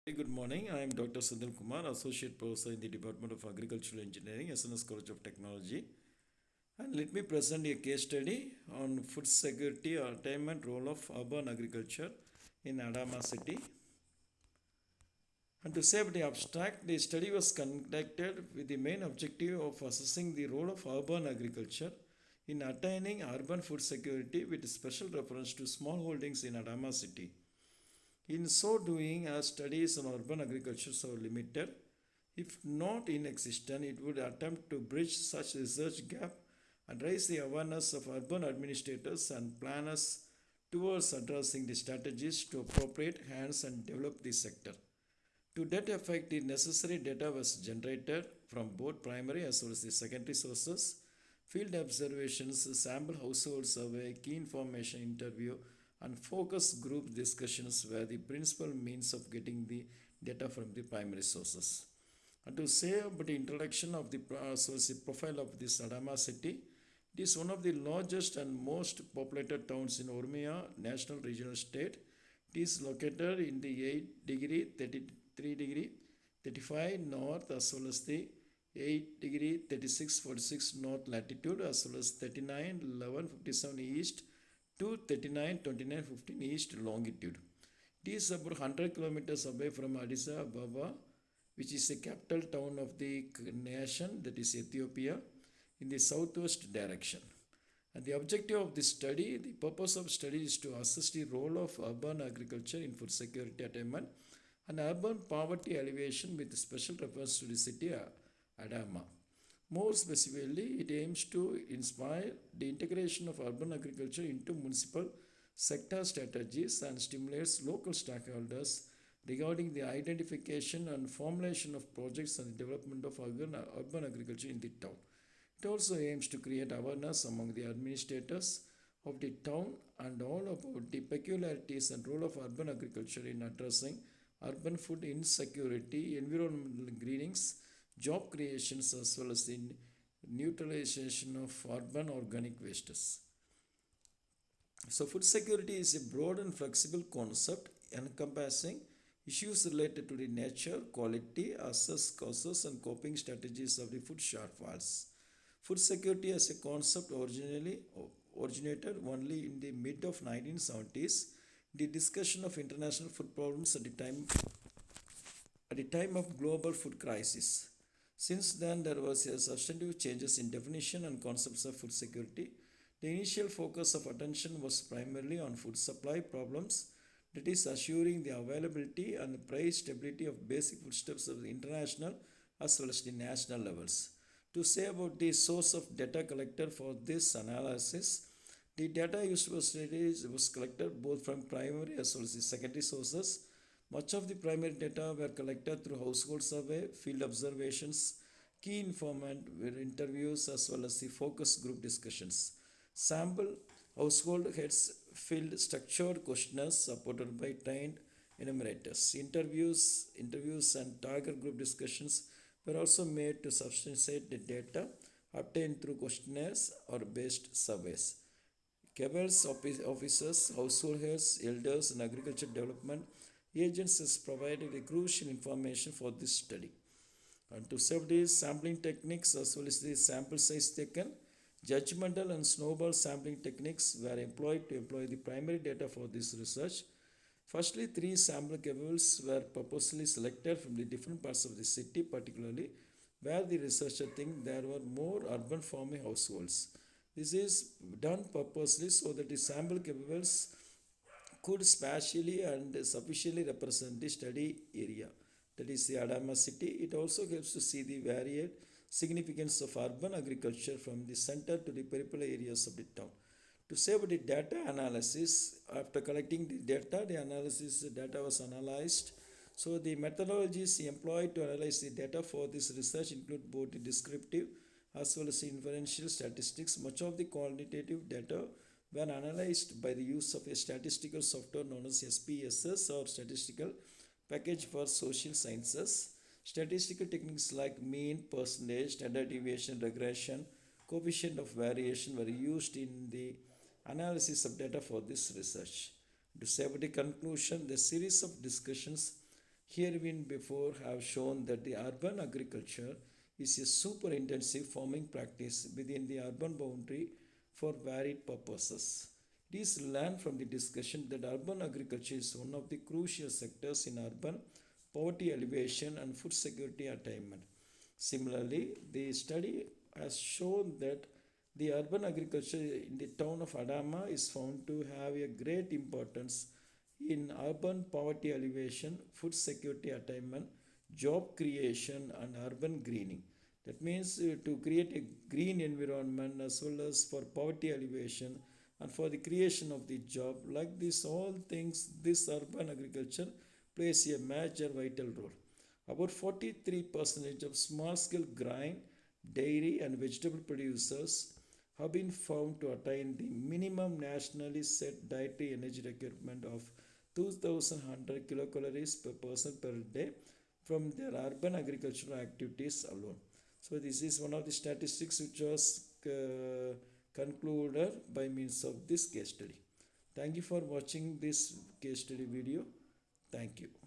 Very good morning. I am Dr.K.Senthil Kumar, Associate Professor in the Department of Agricultural Engineering, SNS College of Technology. And let me present a case study on food security attainment role of urban agriculture in Adama City. And to save the abstract, the study was conducted with the main objective of assessing the role of urban agriculture in attaining urban food security with special reference to smallholdings in Adama City. In so doing, as studies on urban agriculture are limited, if not inexistent, it would attempt to bridge such research gap and raise the awareness of urban administrators and planners towards addressing the strategies to appropriate hands and develop the sector. To that effect, the necessary data was generated from both primary as well as the secondary sources, field observations, sample household survey, key information interview, and focus group discussions were the principal means of getting the data from the primary sources. And to say about the introduction of the profile of this Adama city, it is one of the largest and most populated towns in Oromia National Regional State. It is located in the 8 degree, 33 degree, 35 north as well as the 8 degree, 36, 46 north latitude as well as 39, 11, 57 east to 39, 29, 15 east longitude. It is about 100 kilometers away from Addis Ababa, which is the capital town of the nation, that is Ethiopia, in the southwest direction. And the objective of this study, the purpose of study is to assess the role of urban agriculture in food security attainment and urban poverty alleviation with special reference to the city Adama. More specifically, it aims to inspire the integration of urban agriculture into municipal sector strategies and stimulates local stakeholders regarding the identification and formulation of projects and development of urban agriculture in the town. It also aims to create awareness among the administrators of the town and all about the peculiarities and role of urban agriculture in addressing urban food insecurity, environmental greenings, job creations, as well as the neutralization of urban organic wastes. So, food security is a broad and flexible concept encompassing issues related to the nature, quality, access, causes, and coping strategies of the food shortfalls. Food security as a concept originally originated only in the mid of 1970s. The discussion of international food problems at the time of global food crisis. Since then, there was a substantive changes in definition and concepts of food security. The initial focus of attention was primarily on food supply problems, that is, assuring the availability and price stability of basic foodstuffs of the international as well as the national levels. To say about the source of data collected for this analysis, the data used for studies was collected both from primary as well as the secondary sources. Much of the primary data were collected through household survey, field observations, key informant interviews as well as the focus group discussions. Sample household heads filled structured questionnaires supported by trained enumerators. Interviews and target group discussions were also made to substantiate the data obtained through questionnaires or based surveys. Cabals officers, household heads, elders, and agriculture development agencies provided a crucial information for this study. And to serve these sampling techniques as well as the sample size taken, judgmental and snowball sampling techniques were employed to employ the primary data for this research. Firstly, 3 sample cabals were purposely selected from the different parts of the city, particularly where the researcher think there were more urban farming households. This is done purposely so that the sample cabals could spatially and sufficiently represent the study area, that is the Adama city. It also helps to see the varied significance of urban agriculture from the center to the peripheral areas of the town. To say about the data analysis, after collecting the data, the analysis data was analyzed. So the methodologies employed to analyze the data for this research include both the descriptive as well as inferential statistics. Much of the quantitative data were analyzed by the use of a statistical software known as SPSS or Statistical Package for Social Sciences. Statistical techniques like mean, percentage, standard deviation, regression, coefficient of variation were used in the analysis of data for this research. To say about the conclusion, the series of discussions Herewin before have shown that the urban agriculture is a super intensive farming practice within the urban boundary for varied purposes. It is learned from the discussion that urban agriculture is one of the crucial sectors in urban poverty alleviation and food security attainment. Similarly, the study has shown that the urban agriculture in the town of Adama is found to have a great importance in urban poverty alleviation, food security attainment, job creation, and urban greening. That means to create a green environment as well as for poverty alleviation and for the creation of the job. Like this, all things, this urban agriculture plays a major vital role. About 43% of small scale grain, dairy, and vegetable producers have been found to attain the minimum nationally set dietary energy requirement of 2100 kilocalories per person per day from their urban agricultural activities alone. So, this is one of the statistics which was concluded by means of this case study. Thank you for watching this case study video. Thank you.